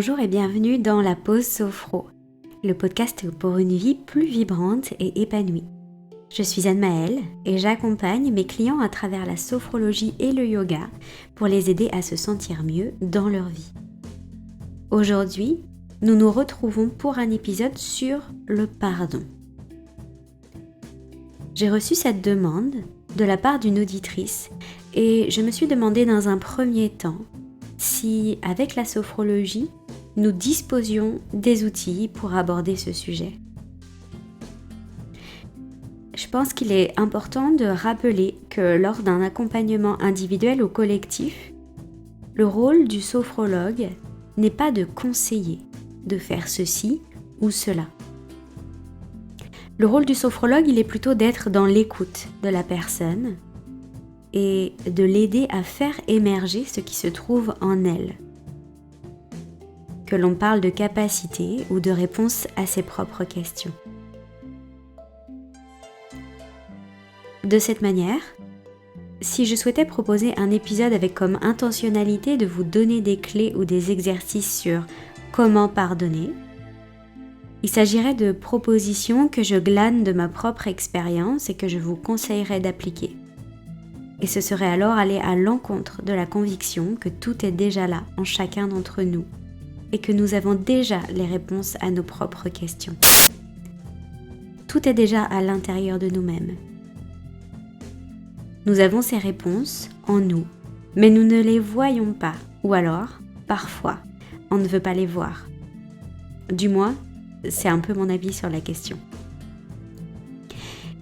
Bonjour et bienvenue dans la pause sophro, le podcast pour une vie plus vibrante et épanouie. Je suis Anne-Maëlle et j'accompagne mes clients à travers la sophrologie et le yoga pour les aider à se sentir mieux dans leur vie. Aujourd'hui, nous nous retrouvons pour un épisode sur le pardon. J'ai reçu cette demande de la part d'une auditrice et je me suis demandé dans un premier temps si, avec la sophrologie, nous disposions des outils pour aborder ce sujet. Je pense qu'il est important de rappeler que lors d'un accompagnement individuel ou collectif, le rôle du sophrologue n'est pas de conseiller, de faire ceci ou cela. Le rôle du sophrologue, il est plutôt d'être dans l'écoute de la personne et de l'aider à faire émerger ce qui se trouve en elle. Que l'on parle de capacité ou de réponse à ses propres questions. De cette manière, si je souhaitais proposer un épisode avec comme intentionnalité de vous donner des clés ou des exercices sur comment pardonner, il s'agirait de propositions que je glane de ma propre expérience et que je vous conseillerais d'appliquer. Et ce serait alors aller à l'encontre de la conviction que tout est déjà là en chacun d'entre nous et que nous avons déjà les réponses à nos propres questions. Tout est déjà à l'intérieur de nous-mêmes. Nous avons ces réponses en nous, mais nous ne les voyons pas, ou alors, parfois, on ne veut pas les voir. Du moins, c'est un peu mon avis sur la question.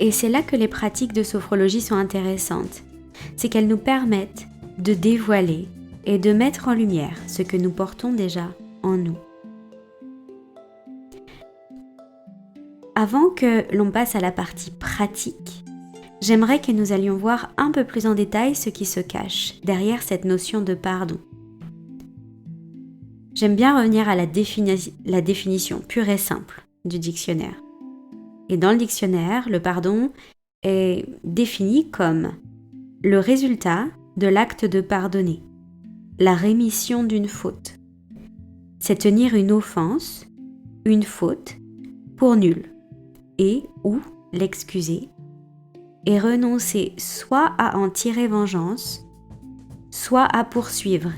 Et c'est là que les pratiques de sophrologie sont intéressantes. C'est qu'elles nous permettent de dévoiler et de mettre en lumière ce que nous portons déjà en nous. Avant que l'on passe à la partie pratique, j'aimerais que nous allions voir un peu plus en détail ce qui se cache derrière cette notion de pardon. J'aime bien revenir à la définition pure et simple du dictionnaire. Et dans le dictionnaire, le pardon est défini comme le résultat de l'acte de pardonner, la rémission d'une faute. C'est tenir une offense, une faute, pour nulle, et ou l'excuser, et renoncer soit à en tirer vengeance, soit à poursuivre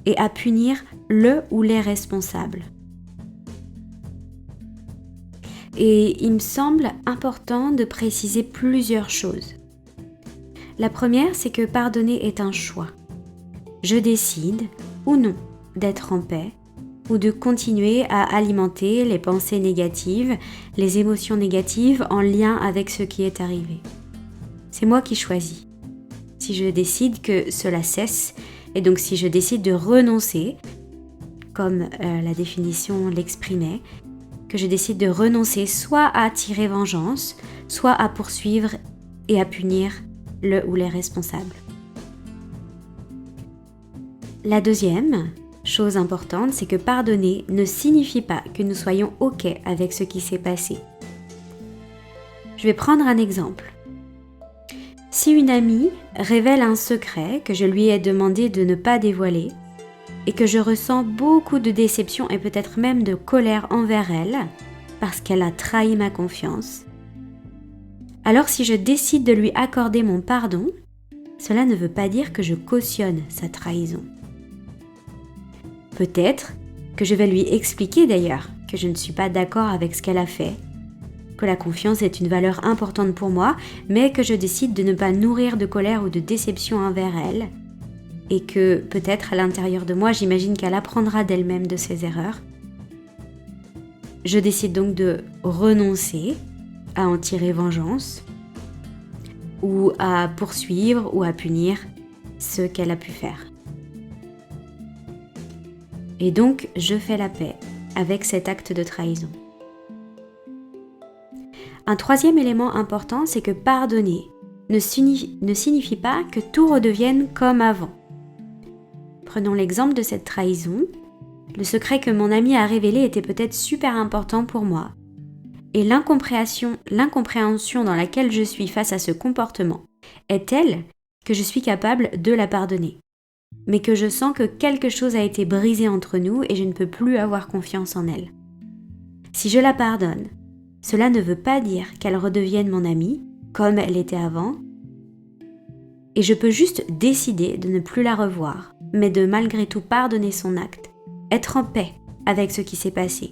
et à punir le ou les responsables. Et il me semble important de préciser plusieurs choses. La première, c'est que pardonner est un choix. Je décide, ou non, d'être en paix, ou de continuer à alimenter les pensées négatives, les émotions négatives en lien avec ce qui est arrivé. C'est moi qui choisis. Si je décide que cela cesse, et donc si je décide de renoncer, comme la définition l'exprimait, que je décide de renoncer soit à tirer vengeance, soit à poursuivre et à punir le ou les responsables. La deuxième chose importante, c'est que pardonner ne signifie pas que nous soyons OK avec ce qui s'est passé. Je vais prendre un exemple. Si une amie révèle un secret que je lui ai demandé de ne pas dévoiler et que je ressens beaucoup de déception et peut-être même de colère envers elle parce qu'elle a trahi ma confiance, alors si je décide de lui accorder mon pardon, cela ne veut pas dire que je cautionne sa trahison. Peut-être que je vais lui expliquer d'ailleurs que je ne suis pas d'accord avec ce qu'elle a fait, que la confiance est une valeur importante pour moi, mais que je décide de ne pas nourrir de colère ou de déception envers elle, et que peut-être à l'intérieur de moi, j'imagine qu'elle apprendra d'elle-même de ses erreurs. Je décide donc de renoncer à en tirer vengeance, ou à poursuivre ou à punir ce qu'elle a pu faire. Et donc, je fais la paix avec cet acte de trahison. Un troisième élément important, c'est que pardonner ne signifie pas que tout redevienne comme avant. Prenons l'exemple de cette trahison. Le secret que mon ami a révélé était peut-être super important pour moi. Et l'incompréhension dans laquelle je suis face à ce comportement est telle que je suis capable de la pardonner. mais que je sens que quelque chose a été brisé entre nous et je ne peux plus avoir confiance en elle. Si je la pardonne, cela ne veut pas dire qu'elle redevienne mon amie, comme elle était avant, et je peux juste décider de ne plus la revoir, mais de malgré tout pardonner son acte, être en paix avec ce qui s'est passé,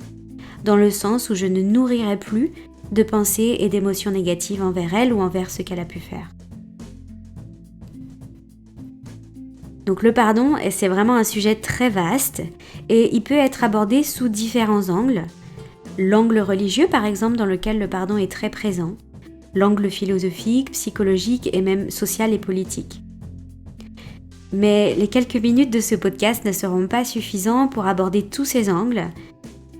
dans le sens où je ne nourrirai plus de pensées et d'émotions négatives envers elle ou envers ce qu'elle a pu faire. Donc le pardon, c'est vraiment un sujet très vaste et il peut être abordé sous différents angles. L'angle religieux, par exemple, dans lequel le pardon est très présent. L'angle philosophique, psychologique et même social et politique. Mais les quelques minutes de ce podcast ne seront pas suffisants pour aborder tous ces angles,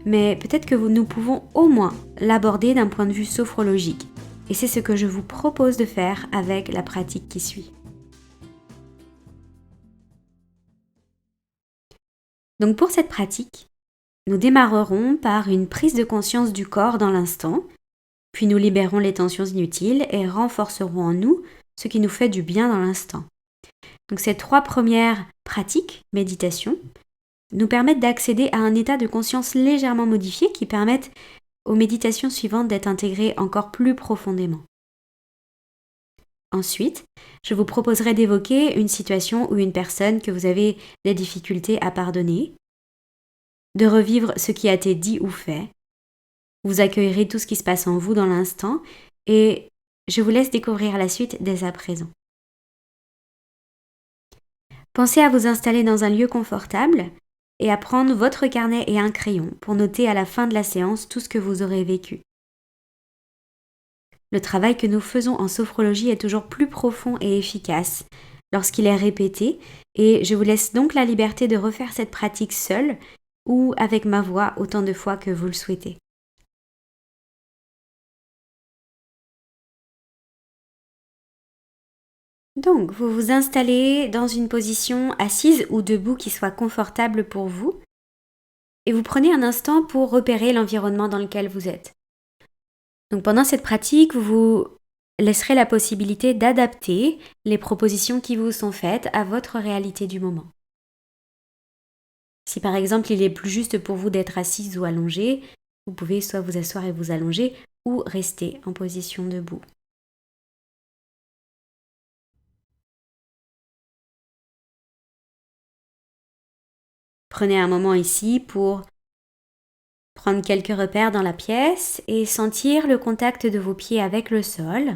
mais peut-être que nous pouvons au moins l'aborder d'un point de vue sophrologique. Et c'est ce que je vous propose de faire avec la pratique qui suit. Donc pour cette pratique, nous démarrerons par une prise de conscience du corps dans l'instant, puis nous libérons les tensions inutiles et renforcerons en nous ce qui nous fait du bien dans l'instant. Donc ces 3 premières pratiques, méditation, nous permettent d'accéder à un état de conscience légèrement modifié qui permettent aux méditations suivantes d'être intégrées encore plus profondément. Ensuite, je vous proposerai d'évoquer une situation ou une personne que vous avez des difficultés à pardonner, de revivre ce qui a été dit ou fait. Vous accueillerez tout ce qui se passe en vous dans l'instant et je vous laisse découvrir la suite dès à présent. Pensez à vous installer dans un lieu confortable et à prendre votre carnet et un crayon pour noter à la fin de la séance tout ce que vous aurez vécu. Le travail que nous faisons en sophrologie est toujours plus profond et efficace lorsqu'il est répété et je vous laisse donc la liberté de refaire cette pratique seule ou avec ma voix autant de fois que vous le souhaitez. Donc, vous vous installez dans une position assise ou debout qui soit confortable pour vous et vous prenez un instant pour repérer l'environnement dans lequel vous êtes. Donc pendant cette pratique, vous vous laisserez la possibilité d'adapter les propositions qui vous sont faites à votre réalité du moment. Si par exemple il est plus juste pour vous d'être assise ou allongée, vous pouvez soit vous asseoir et vous allonger ou rester en position debout. Prenez un moment ici pour prendre quelques repères dans la pièce et sentir le contact de vos pieds avec le sol.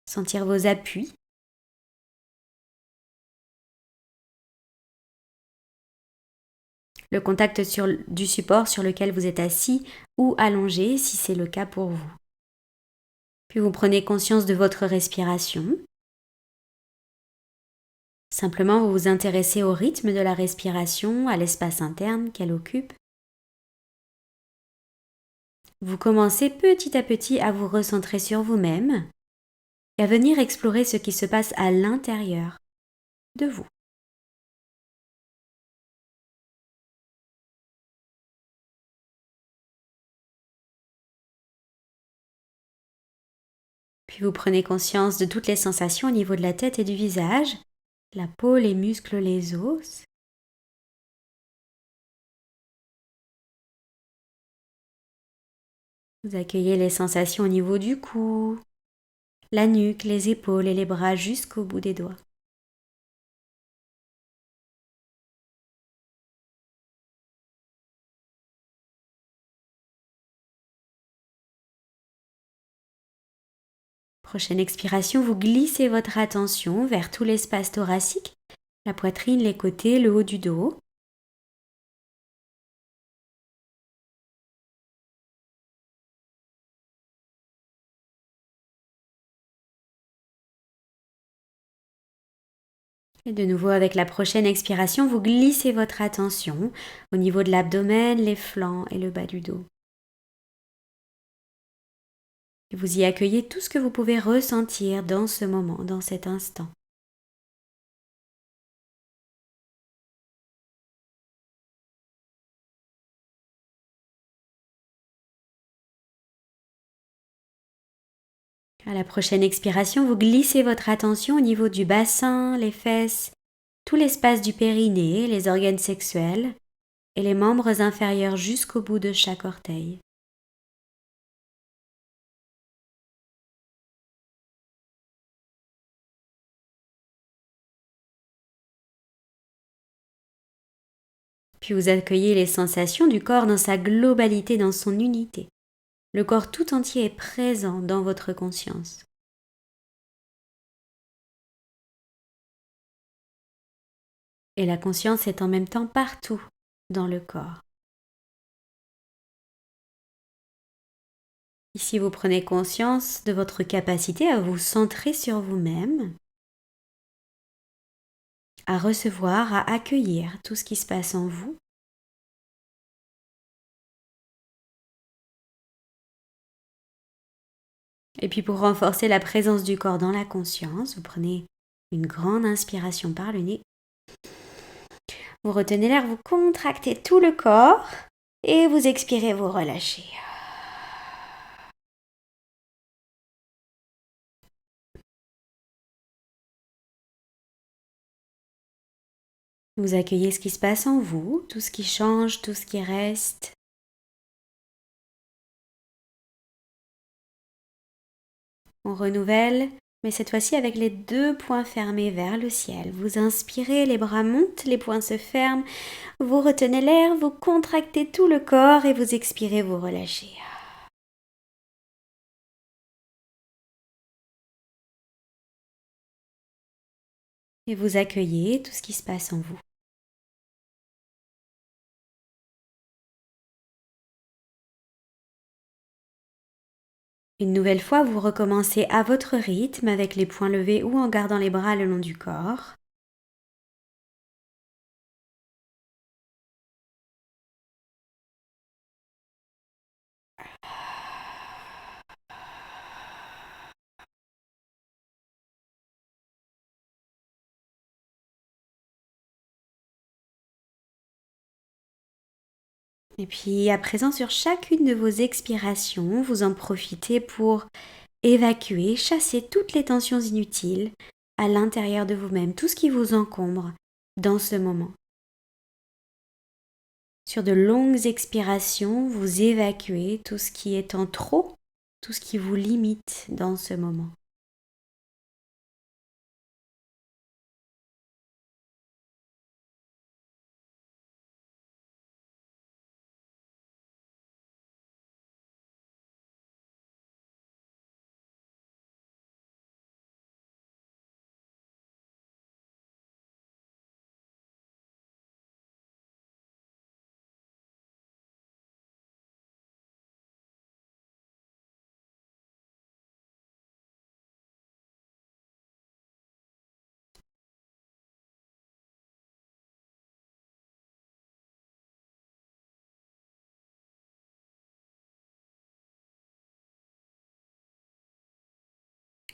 Sentir vos appuis. Le contact du support sur lequel vous êtes assis ou allongé si c'est le cas pour vous. Puis vous prenez conscience de votre respiration. Simplement, vous vous intéressez au rythme de la respiration, à l'espace interne qu'elle occupe. Vous commencez petit à petit à vous recentrer sur vous-même et à venir explorer ce qui se passe à l'intérieur de vous. Puis vous prenez conscience de toutes les sensations au niveau de la tête et du visage, la peau, les muscles, les os. Vous accueillez les sensations au niveau du cou, la nuque, les épaules et les bras jusqu'au bout des doigts. Prochaine expiration, vous glissez votre attention vers tout l'espace thoracique, la poitrine, les côtés, le haut du dos. Et de nouveau, avec la prochaine expiration, vous glissez votre attention au niveau de l'abdomen, les flancs et le bas du dos. Et vous y accueillez tout ce que vous pouvez ressentir dans ce moment, dans cet instant. À la prochaine expiration, vous glissez votre attention au niveau du bassin, les fesses, tout l'espace du périnée, les organes sexuels et les membres inférieurs jusqu'au bout de chaque orteil. Puis vous accueillez les sensations du corps dans sa globalité, dans son unité. Le corps tout entier est présent dans votre conscience. Et la conscience est en même temps partout dans le corps. Ici, vous prenez conscience de votre capacité à vous centrer sur vous-même, à recevoir, à accueillir tout ce qui se passe en vous. Et puis pour renforcer la présence du corps dans la conscience, vous prenez une grande inspiration par le nez. Vous retenez l'air, vous contractez tout le corps et vous expirez, vous relâchez. Vous accueillez ce qui se passe en vous, tout ce qui change, tout ce qui reste. On renouvelle, mais cette fois-ci avec les deux poings fermés vers le ciel. Vous inspirez, les bras montent, les poings se ferment. Vous retenez l'air, vous contractez tout le corps et vous expirez, vous relâchez. Et vous accueillez tout ce qui se passe en vous. Une nouvelle fois, vous recommencez à votre rythme avec les poings levés ou en gardant les bras le long du corps. Et puis à présent, sur chacune de vos expirations, vous en profitez pour évacuer, chasser toutes les tensions inutiles à l'intérieur de vous-même, tout ce qui vous encombre dans ce moment. Sur de longues expirations, vous évacuez tout ce qui est en trop, tout ce qui vous limite dans ce moment.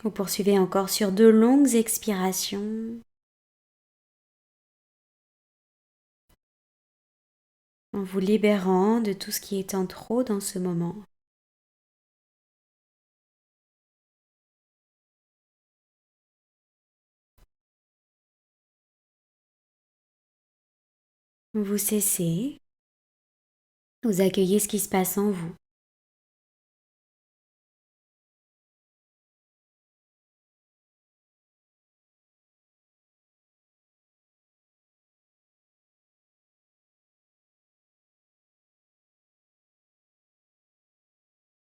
Vous poursuivez encore sur de longues expirations en vous libérant de tout ce qui est en trop dans ce moment. Vous cessez, vous accueillez ce qui se passe en vous.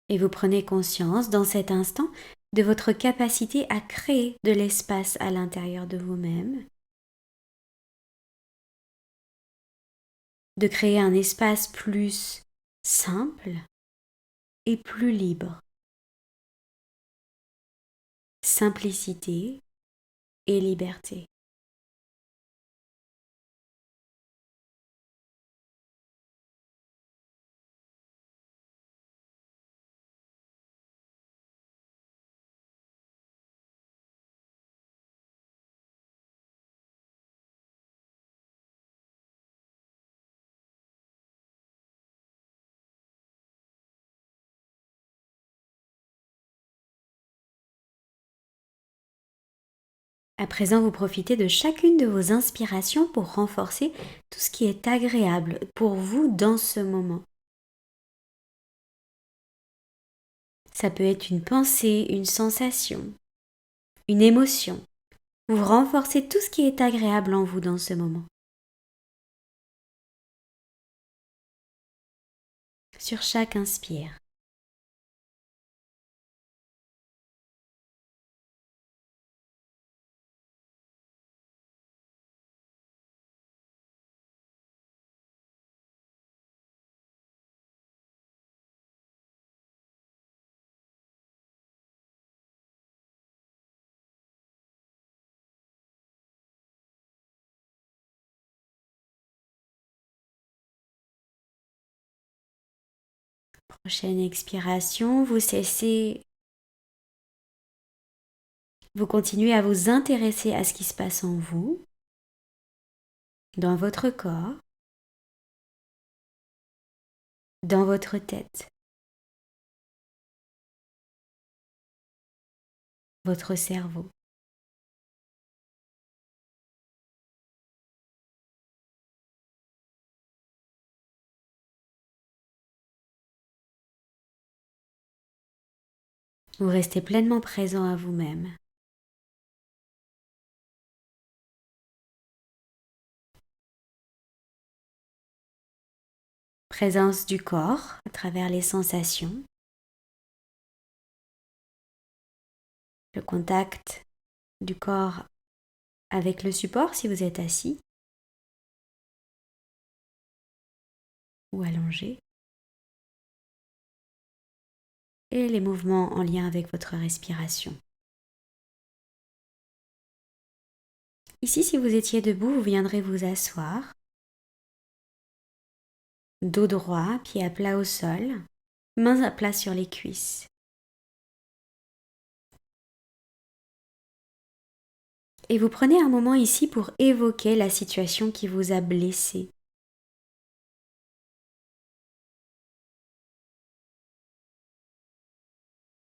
Et vous prenez conscience dans cet instant de votre capacité à créer de l'espace à l'intérieur de vous-même, de créer un espace plus simple et plus libre. Simplicité et liberté. À présent, vous profitez de chacune de vos inspirations pour renforcer tout ce qui est agréable pour vous dans ce moment. Ça peut être une pensée, une sensation, une émotion. Vous renforcez tout ce qui est agréable en vous dans ce moment. Sur chaque inspire. Prochaine expiration, vous cessez, vous continuez à vous intéresser à ce qui se passe en vous, dans votre corps, dans votre tête, votre cerveau. Vous restez pleinement présent à vous-même. Présence du corps à travers les sensations, le contact du corps avec le support si vous êtes assis ou allongé, et les mouvements en lien avec votre respiration. Ici, si vous étiez debout, vous viendrez vous asseoir, dos droit, pied à plat au sol, mains à plat sur les cuisses. Et vous prenez un moment ici pour évoquer la situation qui vous a blessé.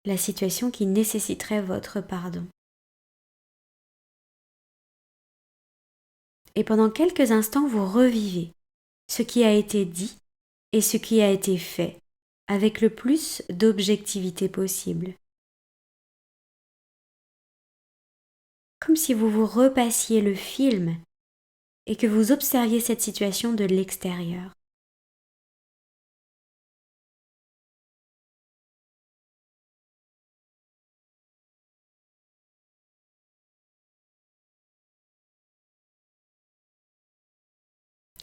La situation qui nécessiterait votre pardon. Et pendant quelques instants, vous revivez ce qui a été dit et ce qui a été fait avec le plus d'objectivité possible. Comme si vous vous repassiez le film et que vous observiez cette situation de l'extérieur.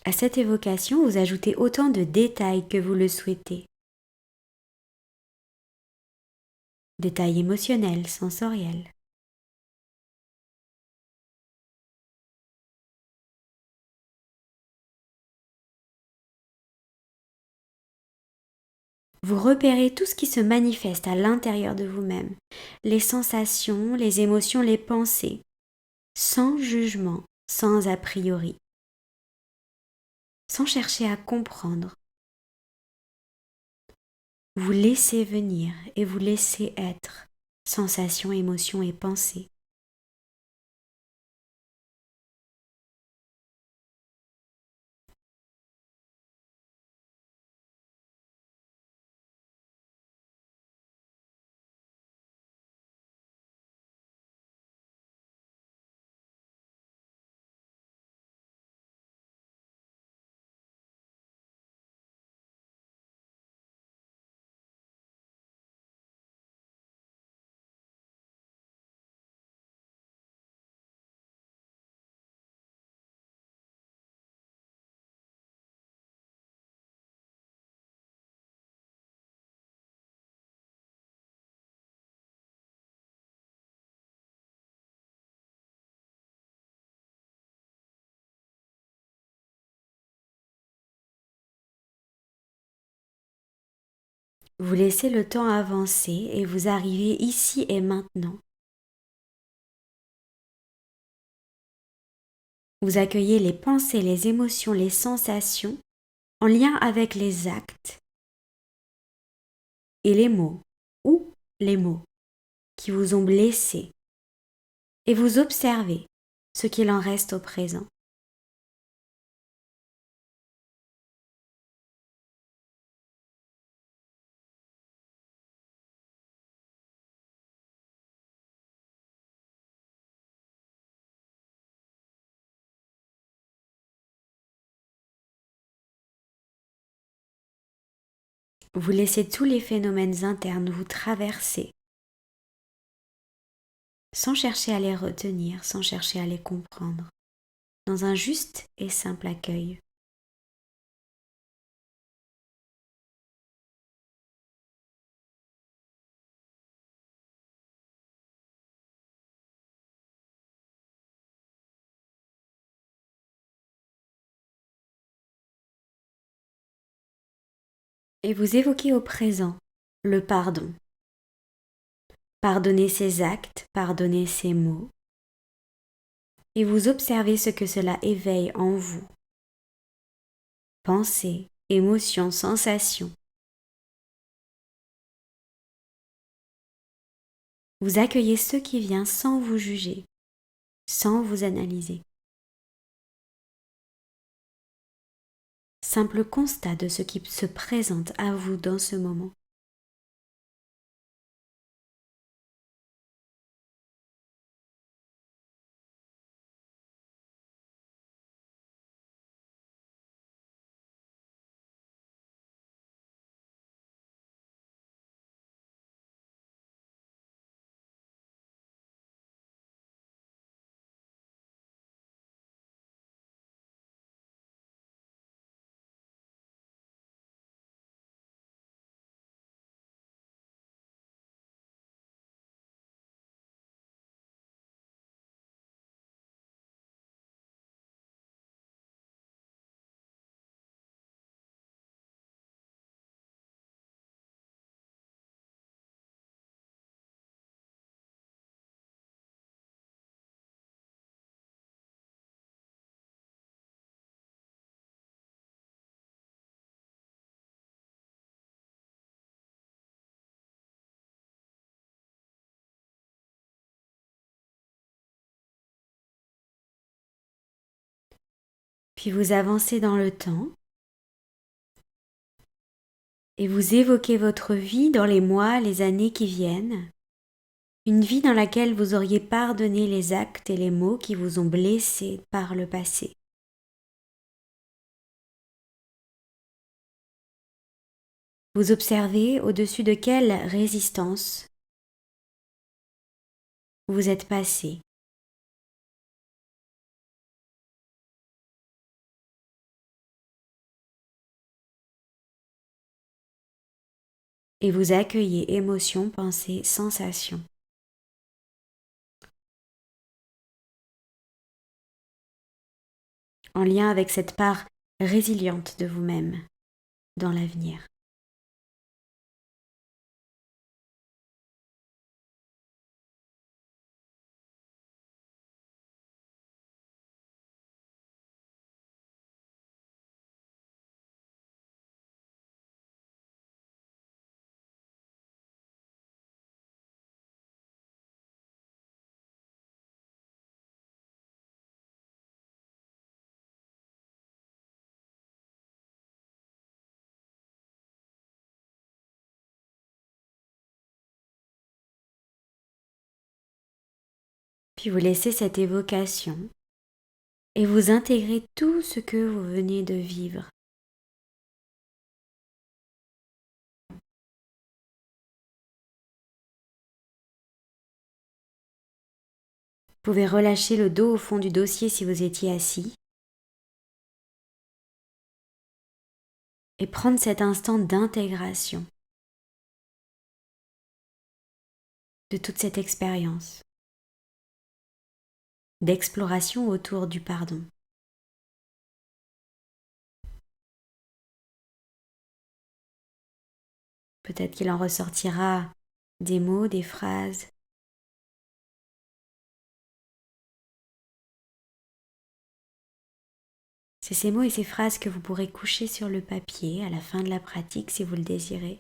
À cette évocation, vous ajoutez autant de détails que vous le souhaitez. Détails émotionnels, sensoriels. Vous repérez tout ce qui se manifeste à l'intérieur de vous-même, les sensations, les émotions, les pensées, sans jugement, sans a priori, sans chercher à comprendre. Vous laissez venir et vous laissez être, sensations, émotions et pensées. Vous laissez le temps avancer et vous arrivez ici et maintenant. Vous accueillez les pensées, les émotions, les sensations en lien avec les actes et les mots ou les mots qui vous ont blessé et vous observez ce qu'il en reste au présent. Vous laissez tous les phénomènes internes vous traverser, sans chercher à les retenir, sans chercher à les comprendre, dans un juste et simple accueil. Et vous évoquez au présent le pardon. Pardonnez ses actes, pardonnez ses mots, et vous observez ce que cela éveille en vous. Pensées, émotions, sensations. Vous accueillez ce qui vient sans vous juger, sans vous analyser. Simple constat de ce qui se présente à vous dans ce moment. Puis vous avancez dans le temps et vous évoquez votre vie dans les mois, les années qui viennent. Une vie dans laquelle vous auriez pardonné les actes et les mots qui vous ont blessé par le passé. Vous observez au-dessus de quelle résistance vous êtes passé. Et vous accueillez émotions, pensées, sensations. En lien avec cette part résiliente de vous-même dans l'avenir. Puis vous laissez cette évocation et vous intégrez tout ce que vous venez de vivre. Vous pouvez relâcher le dos au fond du dossier si vous étiez assis et prendre cet instant d'intégration de toute cette expérience, d'exploration autour du pardon. Peut-être qu'il en ressortira des mots, des phrases. C'est ces mots et ces phrases que vous pourrez coucher sur le papier à la fin de la pratique si vous le désirez.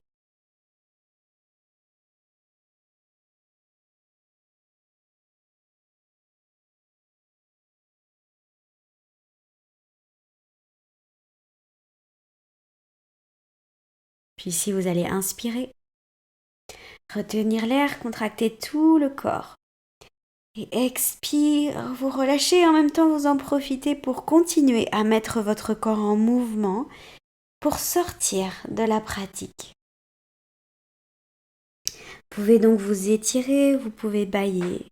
Puis ici, vous allez inspirer, retenir l'air, contracter tout le corps. Et expire, vous relâchez, en même temps vous en profitez pour continuer à mettre votre corps en mouvement pour sortir de la pratique. Vous pouvez donc vous étirer, vous pouvez bâiller.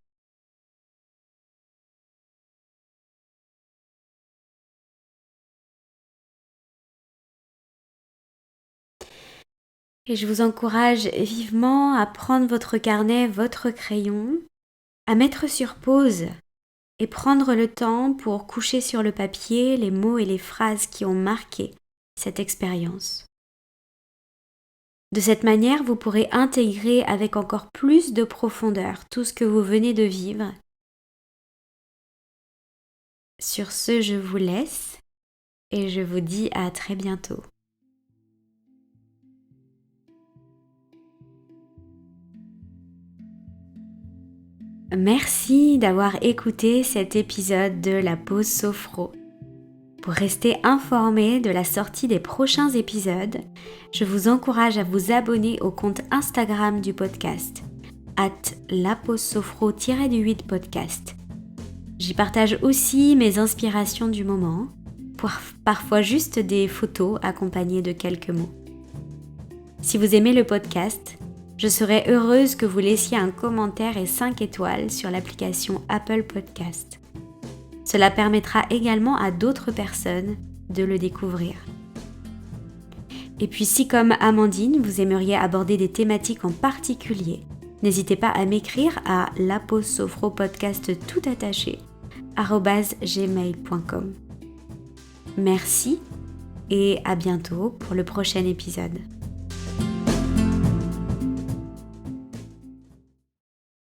Et je vous encourage vivement à prendre votre carnet, votre crayon, à mettre sur pause et prendre le temps pour coucher sur le papier les mots et les phrases qui ont marqué cette expérience. De cette manière, vous pourrez intégrer avec encore plus de profondeur tout ce que vous venez de vivre. Sur ce, je vous laisse et je vous dis à très bientôt. Merci d'avoir écouté cet épisode de la pause sophro. Pour rester informé de la sortie des prochains épisodes, je vous encourage à vous abonner au compte Instagram du podcast, @laposesophro-8podcast. J'y partage aussi mes inspirations du moment, parfois juste des photos accompagnées de quelques mots. Si vous aimez le podcast, je serais heureuse que vous laissiez un commentaire et 5 étoiles sur l'application Apple Podcast. Cela permettra également à d'autres personnes de le découvrir. Et puis si comme Amandine, vous aimeriez aborder des thématiques en particulier, n'hésitez pas à m'écrire à laposesophro-podcast@gmail.com. Merci et à bientôt pour le prochain épisode.